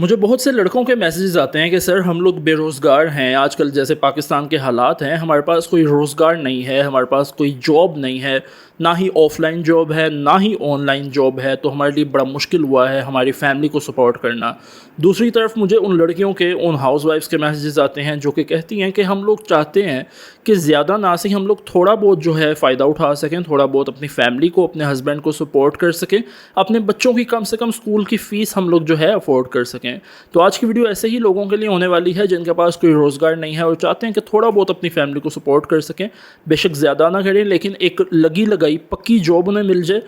मुझे बहुत से लड़कों के मैसेजेस आते हैं कि सर हम लोग बेरोज़गार हैं, आजकल जैसे पाकिस्तान के हालात हैं, हमारे पास कोई रोज़गार नहीं है, हमारे पास कोई जॉब नहीं है, ना ही ऑफ़लाइन जॉब है, ना ही ऑनलाइन जॉब है, तो हमारे लिए बड़ा मुश्किल हुआ है हमारी फ़ैमिली को सपोर्ट करना। दूसरी तरफ मुझे उन लड़कियों के, उन हाउसवाइफ्स के मैसेजेस आते हैं जो कि कहती हैं कि हम लोग चाहते हैं कि ज़्यादा ना सही हम लोग थोड़ा बहुत जो है फ़ायदा उठा सकें, थोड़ा बहुत अपनी फ़ैमिली को, अपने हस्बैंड को सपोर्ट कर सकें, अपने बच्चों की कम से कम स्कूल की फ़ीस हम लोग जो है अफोर्ड कर सकें। तो आज की वीडियो ऐसे ही लोगों के लिए होने वाली है जिनके पास कोई रोज़गार नहीं है और चाहते हैं कि थोड़ा बहुत अपनी फैमिली को सपोर्ट कर सकें। बेशक ज़्यादा ना करें, लेकिन एक लगी लगाई पक्की जॉब उन्हें मिल जाए,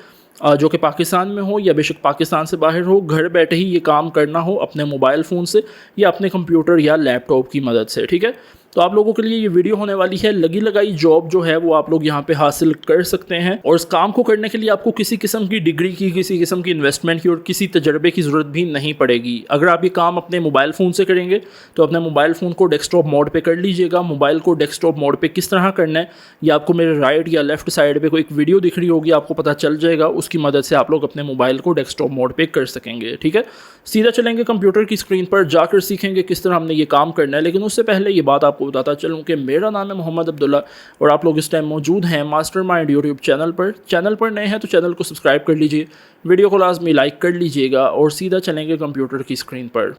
जो कि पाकिस्तान में हो या बेशक पाकिस्तान से बाहर हो, घर बैठे ही ये काम करना हो अपने मोबाइल फ़ोन से या अपने कंप्यूटर या लैपटॉप की मदद से। ठीक है, तो आप लोगों के लिए ये वीडियो होने वाली है। लगी लगाई जॉब जो है वो आप लोग यहाँ पे हासिल कर सकते हैं और इस काम को करने के लिए आपको किसी किस्म की डिग्री की, किसी किस्म की इन्वेस्टमेंट की और किसी तजर्बे की ज़रूरत भी नहीं पड़ेगी। अगर आप ये काम अपने मोबाइल फ़ोन से करेंगे तो अपने मोबाइल फ़ोन को डेस्कटॉप मोड पे कर लीजिएगा। मोबाइल को डेस्कटॉप मोड पे किस तरह करना है ये आपको मेरे राइट या लेफ्ट साइड पे कोई एक वीडियो दिख रही होगी, आपको पता चल जाएगा। उसकी मदद से आप लोग अपने मोबाइल को डेस्कटॉप मोड पे कर सकेंगे। ठीक है, सीधा चलेंगे कंप्यूटर की स्क्रीन पर, जाकर सीखेंगे किस तरह हमने ये काम करना है। लेकिन उससे पहले ये बात आपको बताता चलूँ कि मेरा नाम है मोहम्मद अब्दुल्ला और आप लोग इस टाइम मौजूद हैं मास्टरमाइंड यूट्यूब चैनल पर। चैनल पर नए हैं तो चैनल को सब्सक्राइब कर लीजिए, वीडियो को लाजमी लाइक कर लीजिएगा और सीधा चलेंगे कंप्यूटर की स्क्रीन पर।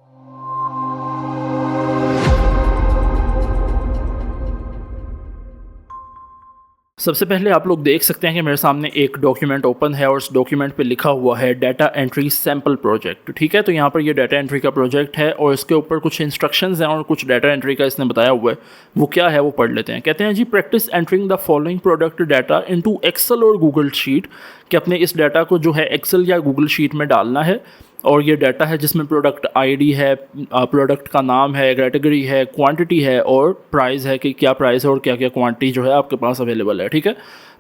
सबसे पहले आप लोग देख सकते हैं कि मेरे सामने एक डॉक्यूमेंट ओपन है और उस डॉक्यूमेंट पे लिखा हुआ है डाटा एंट्री सैम्पल प्रोजेक्ट। ठीक है, तो यहाँ पर ये डाटा एंट्री का प्रोजेक्ट है और इसके ऊपर कुछ इंस्ट्रक्शंस हैं और कुछ डाटा एंट्री का इसने बताया हुआ है। वो क्या है वो पढ़ लेते हैं। कहते हैं जी, practice entering the following product data into Excel और गूगल शीट, कि अपने इस डाटा को जो है एक्सेल या गूगल शीट में डालना है। और ये डाटा है जिसमें प्रोडक्ट आईडी है, प्रोडक्ट का नाम है, कैटेगरी है, क्वांटिटी है और प्राइस है कि क्या प्राइस है और क्या क्या क्वांटिटी जो है आपके पास अवेलेबल है। ठीक है,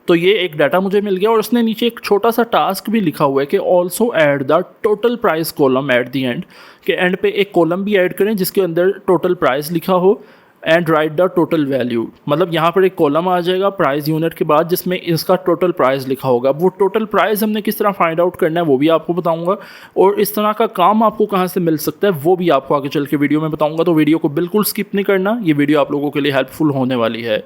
तो ये एक डाटा मुझे मिल गया और उसने नीचे एक छोटा सा टास्क भी लिखा हुआ है कि also add the total price column at the end, के एंड पे एक कॉलम भी ऐड करें जिसके अंदर टोटल प्राइस लिखा हो and right the total value. मतलब यहाँ पर एक कॉलम आ जाएगा प्राइस यूनिट के बाद जिसमें इसका टोटल प्राइस लिखा होगा। वो टोटल प्राइस हमने किस तरह फाइंड आउट करना है वो भी आपको बताऊंगा और इस तरह का काम आपको कहाँ से मिल सकता है वो भी आपको आगे चल के वीडियो में बताऊंगा। तो वीडियो को बिल्कुल स्किप नहीं करना, ये वीडियो आप लोगों के लिए हेल्पफुल होने वाली है।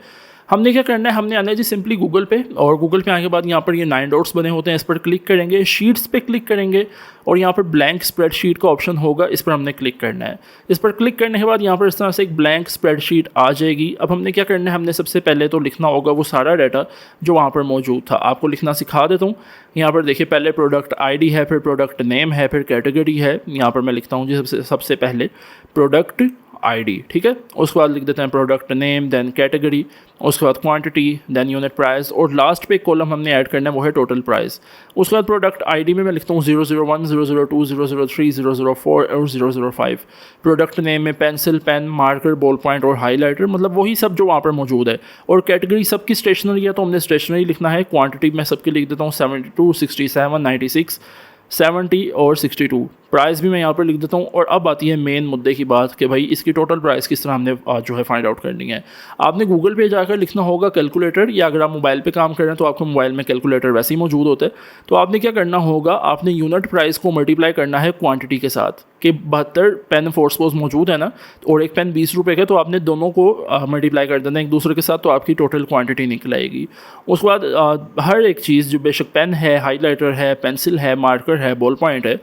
हमने क्या करना है, हमने आना है जी सिंपली गूगल पे, और गूगल पे आने के बाद यहाँ पर ये 9 डॉट्स बने होते हैं, इस पर क्लिक करेंगे, शीट्स पे क्लिक करेंगे और यहाँ पर ब्लैंक स्प्रेडशीट का ऑप्शन होगा, इस पर हमने क्लिक करना है। इस पर क्लिक करने के बाद यहाँ पर इस तरह से एक ब्लैंक स्प्रेडशीट आ जाएगी। अब हमने क्या करना है, हमने सबसे पहले तो लिखना होगा वो सारा डाटा जो वहाँ पर मौजूद था। आपको लिखना सिखा देता हूँ। यहाँ पर देखिए, पहले प्रोडक्ट आईडी है, फिर प्रोडक्ट नेम है, फिर कैटेगरी है। यहाँ पर मैं लिखता हूँ जी सबसे पहले प्रोडक्ट आईडी। ठीक है, उसके बाद लिख देते हैं प्रोडक्ट नेम, देन कैटेगरी, उसके बाद क्वांटिटी, देन यूनिट प्राइस और लास्ट पे कॉलम हमने ऐड करना है वो है टोटल प्राइस। उसके बाद प्रोडक्ट आईडी में मैं लिखता हूँ 001, 002, 003, 004 और 005। प्रोडक्ट नेम में pencil, pen, marker, ball point और हाईलाइटर, मतलब वही सब जो वहाँ पर मौजूद है। और कैटेगरी सबकी स्टेशनरी है तो हमने स्टेशनरी लिखना है। क्वांटिटी मैं सबकी लिख देता हूँ 72, 67, 96, 70 और 62। प्राइस भी मैं यहाँ पर लिख देता हूँ। और अब आती है मेन मुद्दे की बात कि भाई इसकी टोटल प्राइस किस तरह हमने जो है फाइंड आउट करनी है। आपने गूगल पे जाकर लिखना होगा कैलकुलेटर, या अगर आप मोबाइल पे काम कर रहे हैं तो आपके मोबाइल में कैलकुलेटर वैसे ही मौजूद होता है। तो आपने क्या करना होगा, आपने यूनिट प्राइस को मल्टीप्लाई करना है क्वांटिटी के साथ, कि 72 पेन फोर सपोज मौजूद है ना, और एक पेन 20 रुपये का, तो आपने दोनों को मल्टीप्लाई कर देना एक दूसरे के साथ, तो आपकी टोटल क्वांटिटी निकल आएगी। उसके बाद हर एक चीज़ जो बेशक पेन है, हाईलाइटर है, पेंसिल है, मार्कर है, बॉल पॉइंट है,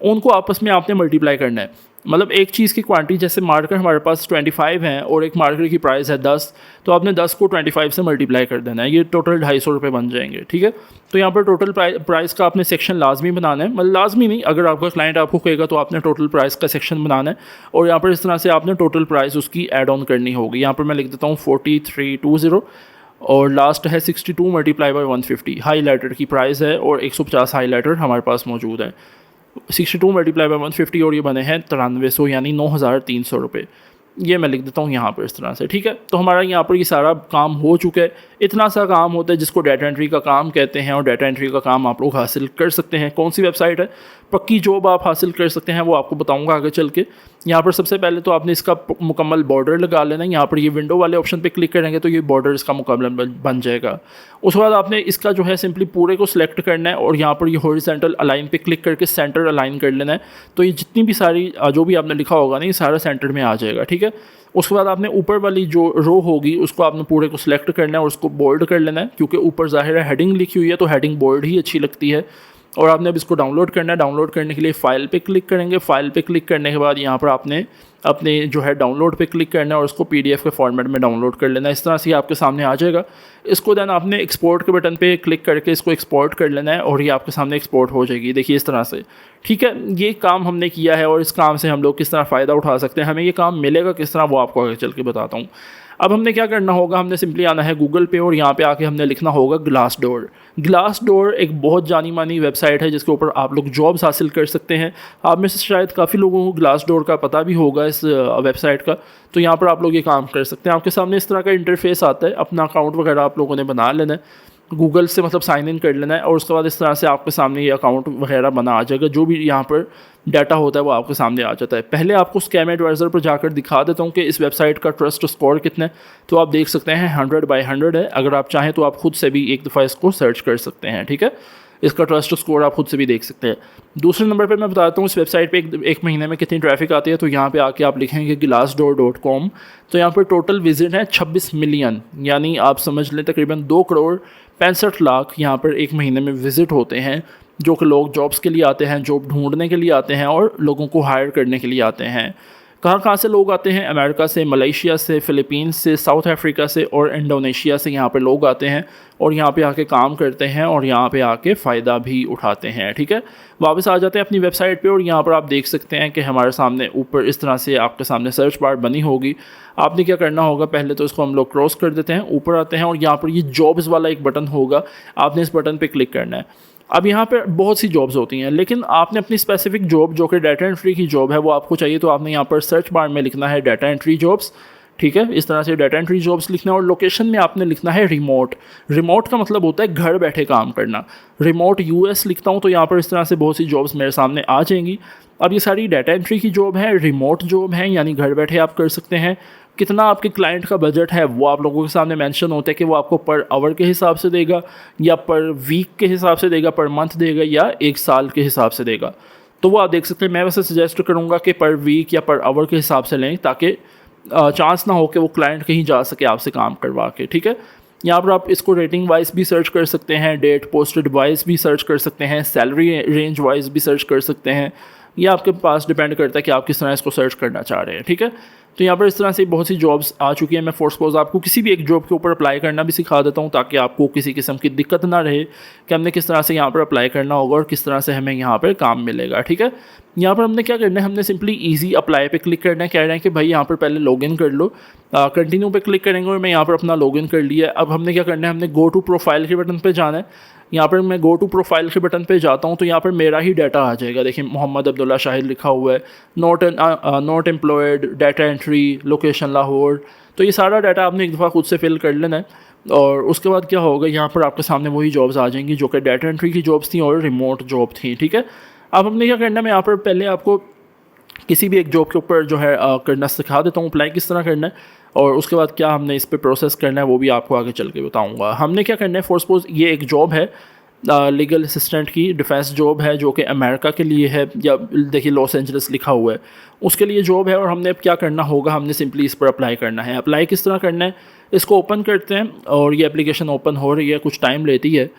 उनको आपस में आपने मल्टीप्लाई करना है। मतलब एक चीज़ की क्वांटिटी, जैसे मार्कर हमारे पास 25 है और एक मार्कर की प्राइस है 10, तो आपने 10 को 25 से मल्टीप्लाई कर देना है, ये टोटल 250 रुपये बन जाएंगे। ठीक है, तो यहाँ पर टोटल प्राइस का आपने सेक्शन लाजमी बनाना है। मतलब लाजमी नहीं, अगर आपका क्लाइंट आपको कहेगा तो आपने टोटल प्राइस का सेक्शन बनाना है और यहाँ पर इस तरह से आपने टोटल प्राइस उसकी ऐड ऑन करनी होगी। यहाँ पर मैं लिख देता हूँ 4320 और लास्ट है 62 मल्टीप्लाई बाई 150। हाईलाइटर की प्राइस है और 150 हाईलाइटर हमारे पास मौजूद है। 62 मल्टीप्लाई बाई 150 और ये बने हैं 9300 यानी 9300 रुपये। ये मैं लिख देता हूँ यहाँ पर इस तरह से, ठीक है। तो हमारा यहाँ पर ये सारा काम हो चुका है। इतना सा काम होता है जिसको डाटा एंट्री का काम कहते हैं, और डाटा एंट्री का काम आप लोग हासिल कर सकते हैं। कौन सी वेबसाइट है, पक्की जॉब आप हासिल कर सकते हैं, वो आपको बताऊंगा आगे चल के। यहाँ पर सबसे पहले तो आपने इसका मुकम्मल बॉर्डर लगा लेना है। यहाँ पर ये विंडो वाले ऑप्शन पे क्लिक करेंगे तो ये बॉर्डर इसका मुकम्मल बन जाएगा। उसके बाद आपने इसका जो है सिंपली पूरे को सिलेक्ट करना है और यहाँ पर ये हॉरिजॉन्टल अलाइन पे क्लिक करके सेंटर अलाइन कर लेना है। तो ये जितनी भी सारी जो भी आपने लिखा होगा ना, ये सारा सेंटर में आ जाएगा, ठीक है। उसके बाद आपने ऊपर वाली जो रो होगी उसको आपने पूरे को सिलेक्ट करना है और उसको बोल्ड कर लेना है, क्योंकि ऊपर ज़ाहिर है हेडिंग लिखी हुई है तो हेडिंग बोल्ड ही अच्छी लगती है। और आपने अब इसको डाउनलोड करना है। डाउनलोड करने के लिए फ़ाइल पे क्लिक करेंगे। फ़ाइल पे क्लिक करने के बाद यहाँ पर आपने अपने जो है डाउनलोड पे क्लिक करना है और उसको PDF के फॉर्मेट में डाउनलोड कर लेना है। इस तरह से आपके सामने आ जाएगा। इसको देन आपने एक्सपोर्ट के बटन पे क्लिक करके इसको एक्सपोर्ट कर लेना है और ये आपके सामने एक्सपोर्ट हो जाएगी। देखिए इस तरह से, ठीक है। ये काम हमने किया है और इस काम से हम लोग किस तरह फ़ायदा उठा सकते हैं, हमें ये काम मिलेगा किस तरह, वो आपको आगे चल के बताता हूँ। अब हमने क्या करना होगा, हमने सिंपली आना है गूगल पे और यहाँ पे आके हमने लिखना होगा ग्लासडोर। ग्लासडोर एक बहुत जानी मानी वेबसाइट है जिसके ऊपर आप लोग जॉब्स हासिल कर सकते हैं। आप में से शायद काफ़ी लोगों को ग्लासडोर का पता भी होगा इस वेबसाइट का। तो यहाँ पर आप लोग ये काम कर सकते हैं। आपके सामने इस तरह का इंटरफेस आता है। अपना अकाउंट वगैरह आप लोगों ने बना लेना है, गूगल से मतलब साइन इन कर लेना है और उसके बाद इस तरह से आपके सामने ये अकाउंट वगैरह बना आ जाएगा। जो भी यहाँ पर डाटा होता है वो आपके सामने आ जाता है। पहले आपको स्कैम एडवाइज़र पर जाकर दिखा देता हूँ कि इस वेबसाइट का ट्रस्ट स्कोर कितना है। तो आप देख सकते हैं 100/100 है। अगर आप चाहें तो आप खुद से भी एक दफ़ा इसको सर्च कर सकते हैं, ठीक है। इसका ट्रस्ट स्कोर आप खुद से भी देख सकते हैं। दूसरे नंबर पे मैं बताता हूँ इस वेबसाइट पे एक महीने में कितनी ट्रैफिक आती है। तो यहाँ पे आके आप लिखेंगे glassdoor.com। तो यहाँ पर टोटल विजिट है 26 मिलियन, यानी आप समझ लें तकरीबन 2,65,00,000 यहाँ पर एक महीने में विज़िट होते हैं, जो कि लोग जॉब्स के लिए आते हैं, जॉब ढूंढने के लिए आते हैं और लोगों को हायर करने के लिए आते हैं। कहाँ से लोग आते हैं, अमेरिका से, मलेशिया से, फ़िलीपींस से, साउथ अफ्रीका से और इंडोनेशिया से यहाँ पे लोग आते हैं और यहाँ पे आके काम करते हैं और यहाँ पे आके फ़ायदा भी उठाते हैं, ठीक है। वापस आ जाते हैं अपनी वेबसाइट पे और यहाँ पर आप देख सकते हैं कि हमारे सामने ऊपर इस तरह से आपके सामने सर्च बार बनी होगी। आपने क्या करना होगा, पहले तो इसको हम लोग क्रॉस कर देते हैं, ऊपर आते हैं और यहाँ पर ये जॉब्स वाला एक बटन होगा, आपने इस बटन पर क्लिक करना है। अब यहाँ पर बहुत सी जॉब्स होती हैं, लेकिन आपने अपनी स्पेसिफिक जॉब जो कि डाटा एंट्री की जॉब है वो आपको चाहिए, तो आपने यहाँ पर सर्च बार में लिखना है डाटा एंट्री जॉब्स, ठीक है। इस तरह से डाटा एंट्री जॉब्स लिखना है और लोकेशन में आपने लिखना है रिमोट। रिमोट का मतलब होता है घर बैठे काम करना। रिमोट US लिखता हूँ तो यहाँ पर इस तरह से बहुत सी जॉब्स मेरे सामने आ जाएंगी। अब ये सारी डाटा एंट्री की जॉब है, रिमोट जॉब है, यानी घर बैठे आप कर सकते हैं। कितना आपके क्लाइंट का बजट है वो आप लोगों के सामने मेंशन होता है कि वो आपको पर आवर के हिसाब से देगा या पर वीक के हिसाब से देगा, पर मंथ देगा या एक साल के हिसाब से देगा। तो वो आप देख सकते हैं। मैं वैसे सजेस्ट करूँगा कि पर वीक या पर आवर के हिसाब से लें, ताकि चांस ना हो कि वो क्लाइंट कहीं जा सके आपसे काम करवा के, ठीक है। यहाँ पर आप इसको रेटिंग वाइज भी सर्च कर सकते हैं, डेट पोस्टेड वाइज भी सर्च कर सकते हैं, सैलरी रेंज वाइज भी सर्च कर सकते हैं। ये आपके पास डिपेंड करता है कि आप किस तरह इसको सर्च करना चाह रहे हैं, ठीक है। तो यहाँ पर इस तरह से बहुत सी जॉब्स आ चुकी हैं। मैं फॉर सपोज आपको किसी भी एक जॉब के ऊपर अप्लाई करना भी सिखा देता हूँ, ताकि आपको किसी किस्म की दिक्कत ना रहे कि हमने किस तरह से यहाँ पर अप्लाई करना होगा और किस तरह से हमें यहाँ पर काम मिलेगा, ठीक है। यहाँ पर हमने क्या करना है, हमने सिंपली ईजी अप्लाई पे क्लिक करना है। कह रहे हैं कि भाई यहाँ पर पहले लॉगिन कर लो, कंटिन्यू पे क्लिक करेंगे और मैं यहाँ पर अपना लॉगिन कर लिया। अब हमने क्या करना है, हमने गो टू प्रोफाइल के बटन पे जाना है। यहाँ पर मैं गो टू प्रोफाइल के बटन पे जाता हूँ तो यहाँ पर मेरा ही डाटा आ जाएगा। देखिए मोहम्मद अब्दुल्ला शाहिद लिखा हुआ है, not employed, data entry, location Lahore. तो ये सारा डाटा आपने एक दफ़ा खुद से फिल कर लेना है और उसके बाद क्या होगा, यहाँ पर आपके सामने वही जॉब्स आ जाएंगी जो कि डाटा एंट्री की जॉब्स थी और रिमोट जॉब थी, ठीक है। अब हमने क्या करना है, मैं यहाँ पर पहले आपको किसी भी एक जॉब के ऊपर जो है करना सिखा देता हूँ, अप्लाई किस तरह करना है और उसके बाद क्या हमने इस पे प्रोसेस करना है वो भी आपको आगे चल के बताऊँगा। हमने क्या करना है, फॉर सपोज ये एक जॉब है लीगल असिस्टेंट की, डिफेंस जॉब है जो कि अमेरिका के लिए है, या देखिए लॉस एंजलिस लिखा हुआ है, उसके लिए जॉब है। और हमने अब क्या करना होगा, हमने सिंपली इस पर अप्लाई करना है। अप्लाई किस तरह करना है, इसको ओपन करते हैं और ये एप्लीकेशन ओपन हो रही है, कुछ टाइम लेती है।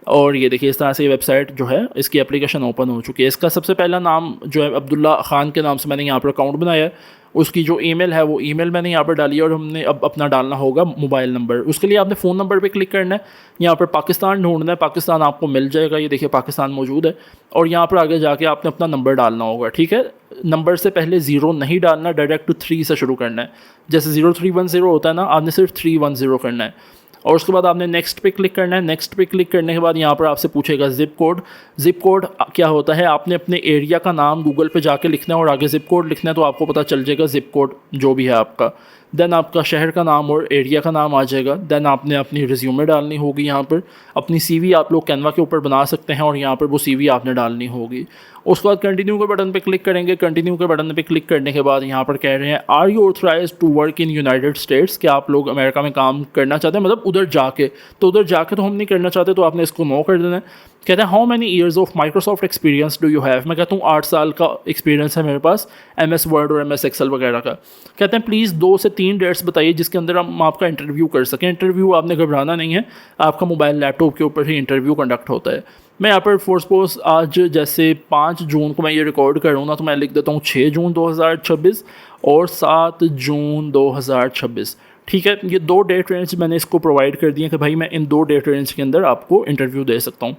और ये देखिए इस तरह से ये वेबसाइट जो है इसकी एप्लीकेशन ओपन हो चुकी है। इसका सबसे पहला नाम जो है अब्दुल्ला ख़ान के नाम से मैंने यहाँ पर अकाउंट बनाया है। उसकी जो ईमेल है वो ईमेल मैंने यहाँ पर डाली है और हमने अब अपना डालना होगा मोबाइल नंबर। उसके लिए आपने फ़ोन नंबर पे क्लिक करना है, यहाँ पर पाकिस्तान ढूंढना है, पाकिस्तान आपको मिल जाएगा। ये देखिए पाकिस्तान मौजूद है और यहाँ पर आगे जाके आपने अपना नंबर डालना होगा, ठीक है। नंबर से पहले 0 नहीं डालना, डायरेक्ट 3 से शुरू करना है। जैसे 0310 होता है ना, आपने सिर्फ 310 करना है। और उसके बाद आपने नेक्स्ट पे क्लिक करना है। नेक्स्ट पे क्लिक करने के बाद यहाँ पर आपसे पूछेगा ज़िप कोड। ज़िप कोड क्या होता है, आपने अपने एरिया का नाम गूगल पे जाके लिखना है और आगे ज़िप कोड लिखना है, तो आपको पता चल जाएगा ज़िप कोड जो भी है आपका। देन आपका शहर का नाम और एरिया का नाम आ जाएगा। देन आपने अपनी रिज्यूमे डालनी होगी, यहाँ पर अपनी CV आप लोग कैनवा के ऊपर बना सकते हैं और यहाँ पर वो CV आपने डालनी होगी। उसके बाद कंटिन्यू के बटन पे क्लिक करेंगे। कंटिन्यू के बटन पे क्लिक करने के बाद यहाँ पर कह रहे हैं are you authorized to work in United States, क्या आप लोग अमेरिका में काम करना चाहते हैं, मतलब उधर जाके। तो उधर जाके तो हम नहीं करना चाहते, तो आपने इसको नो कर देना है। कहते हैं how many years of Microsoft experience do you have, मैं कहता हूँ 8 साल का एक्सपीरियंस है मेरे पास MS वर्ड और MS एक्सेल वगैरह का। कहते हैं प्लीज़ 2 से 3 डेट्स बताइए जिसके अंदर हम आपका इंटरव्यू कर सकें। इंटरव्यू आपने घबराना नहीं है, आपका मोबाइल लैपटॉप के ऊपर ही इंटरव्यू कंडक्ट होता है। मैं यहाँ पर फॉर सपोज आज जैसे 5 जून को मैं ये रिकॉर्ड कर रहा हूँ ना, तो मैं लिख देता हूँ 6 जून 2026 और 7 जून 2026। ठीक है, ये 2 डेट रेंज मैंने इसको प्रोवाइड कर दिए कि भाई मैं इन 2 डेट रेंज के अंदर आपको इंटरव्यू दे सकता हूँ।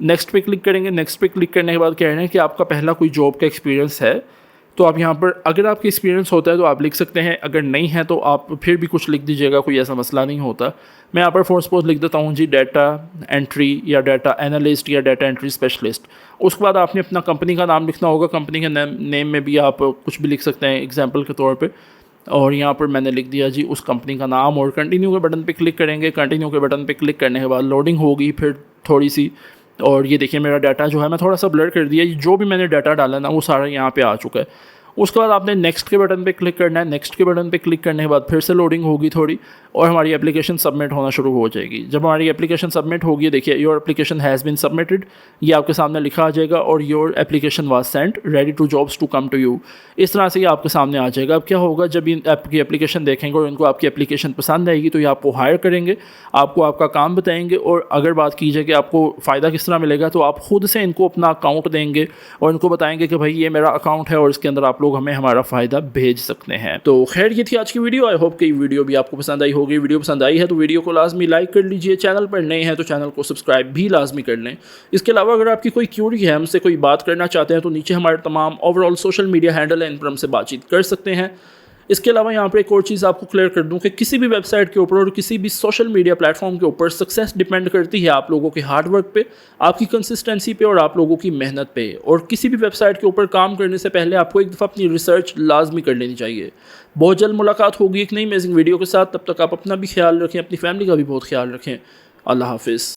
नेक्स्ट पे क्लिक करेंगे। नेक्स्ट पे क्लिक करने के बाद कह रहे हैं कि आपका पहला कोई जॉब का एक्सपीरियंस है, तो आप यहाँ पर अगर आपकी एक्सपीरियंस होता है तो आप लिख सकते हैं, अगर नहीं है तो आप फिर भी कुछ लिख दीजिएगा, कोई ऐसा मसला नहीं होता। मैं यहाँ पर फॉर सपोज लिख देता हूँ जी डाटा एंट्री या डाटा एनालिस्ट या डाटा एंट्री स्पेशलिस्ट। उसके बाद आपने अपना कंपनी का नाम लिखना होगा। कंपनी के नेम में भी आप कुछ भी लिख सकते हैं एग्जाम्पल के तौर पर। और यहाँ पर मैंने लिख दिया जी उस कंपनी का नाम और कंटिन्यू के बटन पे क्लिक करेंगे। कंटिन्यू के बटन पे क्लिक करने के बाद लोडिंग होगी फिर थोड़ी सी, और ये देखिए मेरा डाटा जो है मैं थोड़ा सा ब्लर कर दिया, जो भी मैंने डाटा डाला ना वो सारा यहाँ पे आ चुका है। उसके बाद आपने नेक्स्ट के बटन पे क्लिक करना है। नेक्स्ट के बटन पे क्लिक करने के बाद फिर से लोडिंग होगी थोड़ी और हमारी एप्लीकेशन सबमिट होना शुरू हो जाएगी। जब हमारी एप्लीकेशन सबमिट होगी, देखिए your application has been submitted, ये आपके सामने लिखा आ जाएगा और your application was sent ready to jobs to come to you, इस तरह से ये आपके सामने आ जाएगा। अब क्या होगा, जब इन आपकी एप्लीकेशन देखेंगे और इनको आपकी एप्लीकेशन पसंद आएगी तो ये आपको हायर करेंगे, आपको आपका काम बताएंगे। और अगर बात की जाए कि आपको फ़ायदा किस तरह मिलेगा, तो आप खुद से इनको अपना अकाउंट देंगे और इनको बताएंगे कि भाई ये मेरा अकाउंट है और इसके अंदर आप लोग हमें हमारा फ़ायदा भेज सकते हैं। तो खैर ये थी आज की वीडियो। आई होप कि वीडियो भी आपको पसंद आई होगी। वीडियो पसंद आई है तो वीडियो को लाजमी लाइक कर लीजिए। चैनल पर नए हैं तो चैनल को सब्सक्राइब भी लाजमी कर लें। इसके अलावा अगर आपकी कोई क्यूरी है, हमसे कोई बात करना चाहते हैं, तो नीचे हमारे तमाम ओवरऑल सोशल मीडिया हैंडल है, इन पर हमसे बातचीत कर सकते हैं। इसके अलावा यहाँ पर एक और चीज़ आपको क्लियर कर दूं कि किसी भी वेबसाइट के ऊपर और किसी भी सोशल मीडिया प्लेटफॉर्म के ऊपर सक्सेस डिपेंड करती है आप लोगों के हार्डवर्क पे, आपकी कंसिस्टेंसी पे और आप लोगों की मेहनत पे। और किसी भी वेबसाइट के ऊपर काम करने से पहले आपको एक दफ़ा अपनी रिसर्च लाजमी कर लेनी चाहिए। बहुत जल्द मुलाकात होगी एक नई अमेजिंग वीडियो के साथ। तब तक आप अपना भी ख्याल रखें, अपनी फैमिली का भी बहुत ख्याल रखें। अल्लाह हाफिज़।